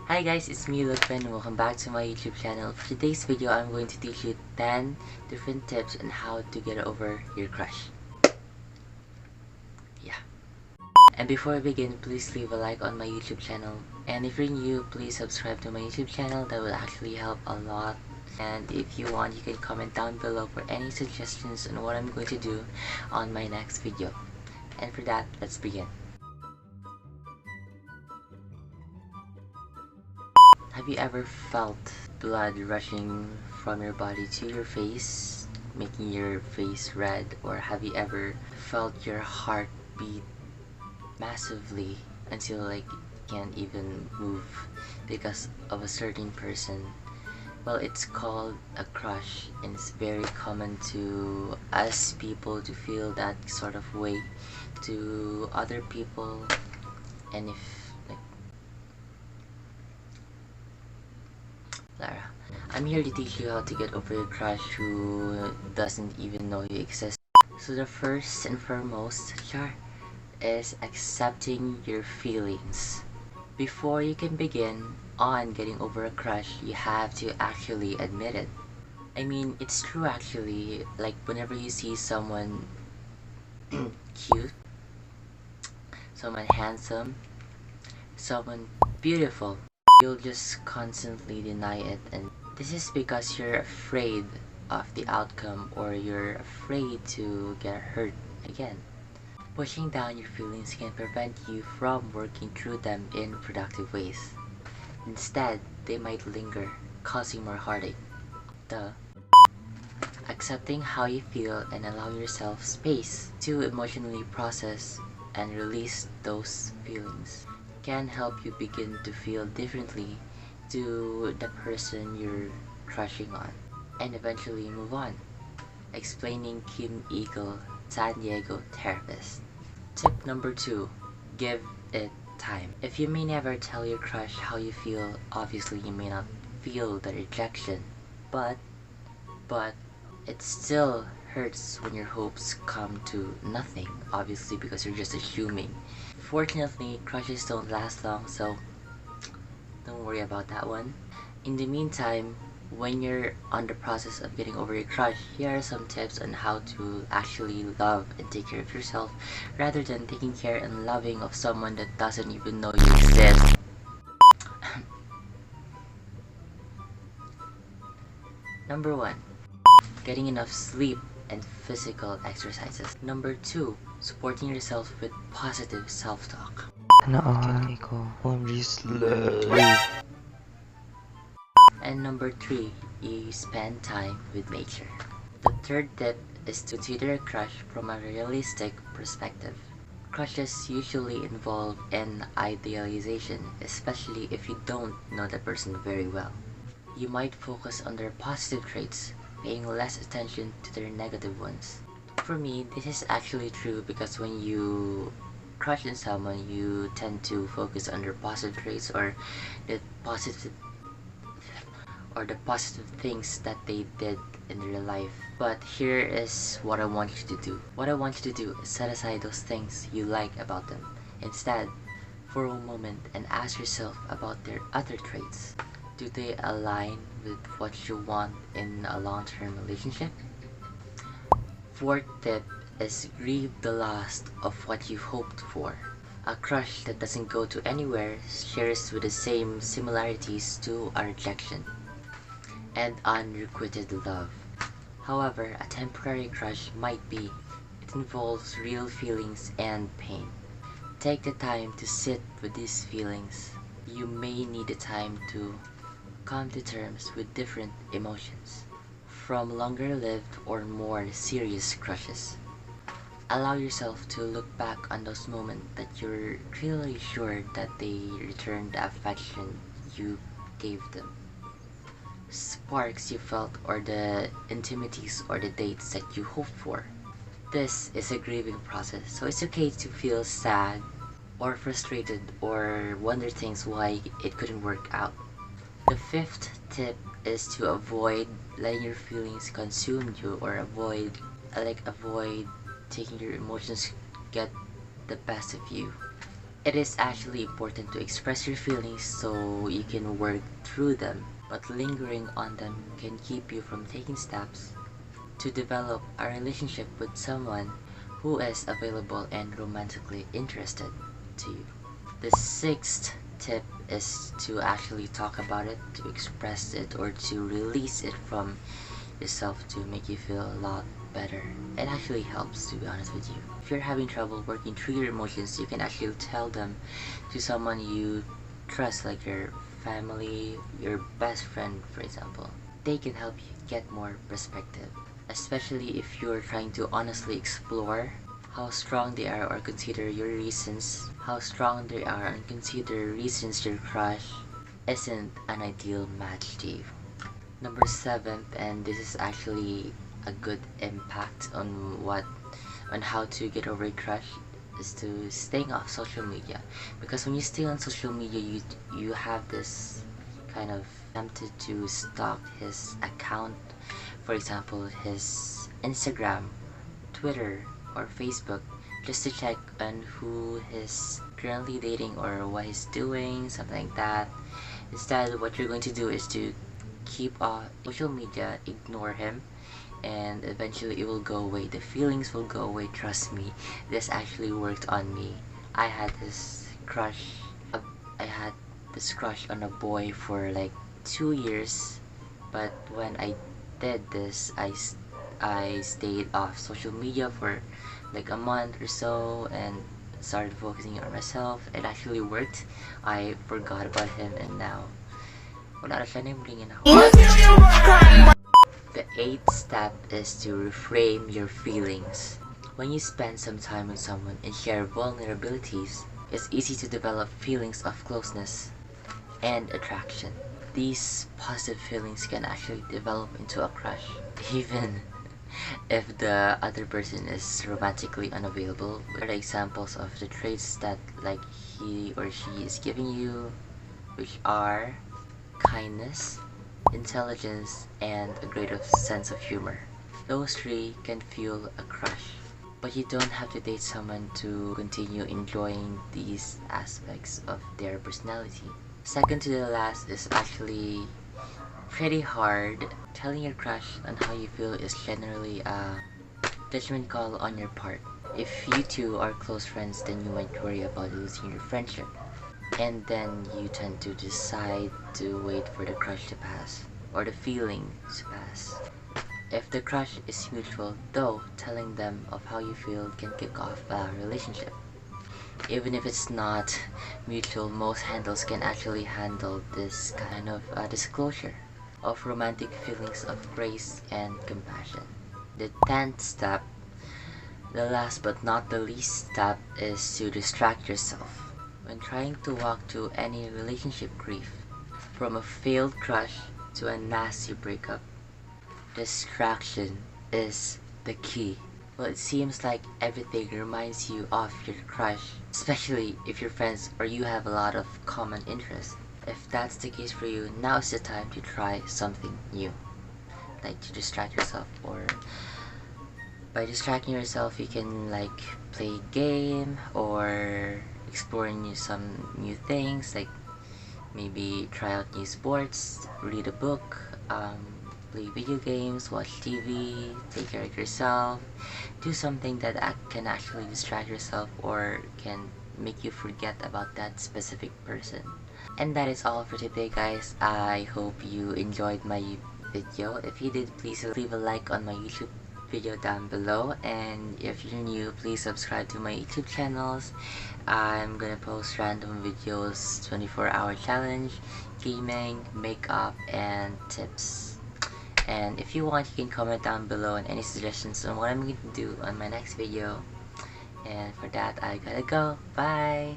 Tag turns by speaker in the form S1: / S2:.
S1: Hi guys, it's me Lukman and welcome back to my YouTube channel. For today's video, I'm going to teach you 10 different tips on how to get over your crush. Yeah. And before I begin, please leave a like on my YouTube channel. And if you're new, please subscribe to my YouTube channel. That will actually help a lot. And if you want, you can comment down below for any suggestions on what I'm going to do on my next video. And for that, let's begin. Have you ever felt blood rushing from your body to your face, making your face red? Or have you ever felt your heart beat massively until you can't even move because of a certain person? Well, it's called a crush, and it's very common to us people to feel that sort of way to other people. And if Lara, I'm here to teach you how to get over your crush who doesn't even know you exist. So the first and foremost, is accepting your feelings. Before you can begin on getting over a crush, you have to actually admit it. I mean, it's true actually, like whenever you see someone cute, someone handsome, someone beautiful, you'll just constantly deny it, and this is because you're afraid of the outcome, or you're afraid to get hurt again. Pushing down your feelings can prevent you from working through them in productive ways. Instead, they might linger, causing more heartache. Accepting how you feel and allowing yourself space to emotionally process and release those feelings can help you begin to feel differently to the person you're crushing on, and eventually move on. Explaining Kim Eagle, San Diego therapist. Tip number 2, give it time. If you may never tell your crush how you feel, obviously you may not feel the rejection, but it still hurts when your hopes come to nothing, obviously, because you're just assuming. Fortunately, crushes don't last long, so don't worry about that one. In the meantime, when you're on the process of getting over your crush, here are some tips on how to actually love and take care of yourself rather than taking care and loving of someone that doesn't even know you exist. Number 1, getting enough sleep and physical exercises. Number 2, supporting yourself with positive self-talk. And number 3, you spend time with nature. The third tip is to consider a crush from a realistic perspective. Crushes usually involve an idealization, especially if you don't know the person very well. You might focus on their positive traits, paying less attention to their negative ones. For me, this is actually true because when you crush on someone, you tend to focus on their positive traits, or the positive things that they did in their life. But here is what I want you to do. What I want you to do is set aside those things you like about them. Instead, for a moment, and ask yourself about their other traits. Do they align with what you want in a long-term relationship? Fourth tip is grieve the loss of what you hoped for. A crush that doesn't go to anywhere shares with the same similarities to a rejection and unrequited love. However, a temporary crush might be. It involves real feelings and pain. Take the time to sit with these feelings. You may need the time to come to terms with different emotions, from longer-lived or more serious crushes. Allow yourself to look back on those moments that you're really sure that they returned the affection you gave them, sparks you felt, or the intimities or the dates that you hoped for. This is a grieving process, so it's okay to feel sad or frustrated or wonder things why it couldn't work out. The fifth tip is to avoid letting your feelings consume you, or avoid taking your emotions get the best of you. It is actually important to express your feelings so you can work through them, but lingering on them can keep you from taking steps to develop a relationship with someone who is available and romantically interested to you. The sixth tip is to actually talk about it, to express it, or to release it from yourself to make you feel a lot better. It actually helps, to be honest with you. If you're having trouble working through your emotions, you can actually tell them to someone you trust, like your family, your best friend, for example. They can help you get more perspective, especially if you're trying to honestly explore how strong they are or consider your reasons, your crush isn't an ideal match to you. Number 7, and this is actually a good impact on how to get over a crush, is to staying off social media. Because when you stay on social media, you have this kind of tempted to stalk his account, for example his Instagram, Twitter, or Facebook, just to check on who he's currently dating or what he's doing, something like that. Instead, what you're going to do is to keep off social media, ignore him, and eventually it will go away. The feelings will go away, trust me. This actually worked on me. I had this crush on a boy for like 2 years, but when I did this, I stayed off social media for like a month or so and started focusing on myself. It actually worked. I forgot about him, and now wala na siya, naibringin ako. The 8th step is to reframe your feelings. When you spend some time with someone and share vulnerabilities, it's easy to develop feelings of closeness and attraction. These positive feelings can actually develop into a crush, even if the other person is romantically unavailable. What are the examples of the traits that like he or she is giving you, which are kindness, intelligence, and a great sense of humor. Those 3 can fuel a crush, but you don't have to date someone to continue enjoying these aspects of their personality. Second to the last is actually pretty hard. Telling your crush on how you feel is generally a judgment call on your part. If you two are close friends, then you might worry about losing your friendship, and then you tend to decide to wait for the crush to pass, or the feeling to pass. If the crush is mutual, though, telling them of how you feel can kick off a relationship. Even if it's not mutual, most handles can actually handle this kind of disclosure of romantic feelings of grace and compassion. The 10th step, the last but not the least step, is to distract yourself. When trying to walk through any relationship grief, from a failed crush to a nasty breakup, distraction is the key. Well, it seems like everything reminds you of your crush, especially if you're friends or you have a lot of common interests. If that's the case for you, now is the time to try something new. Like to distract yourself, or by distracting yourself you can like play a game or explore some new things, like maybe try out new sports, read a book, play video games, watch TV, take care of yourself, do something that can actually distract yourself or can make you forget about that specific person. And that is all for today, guys. I hope you enjoyed my video. If you did, please leave a like on my YouTube video down below, and if you're new, please subscribe to my YouTube channels. I'm gonna post random videos, 24-hour challenge, gaming, makeup, and tips. And if you want, you can comment down below on any suggestions on what I'm going to do on my next video. And for that, I gotta go. Bye!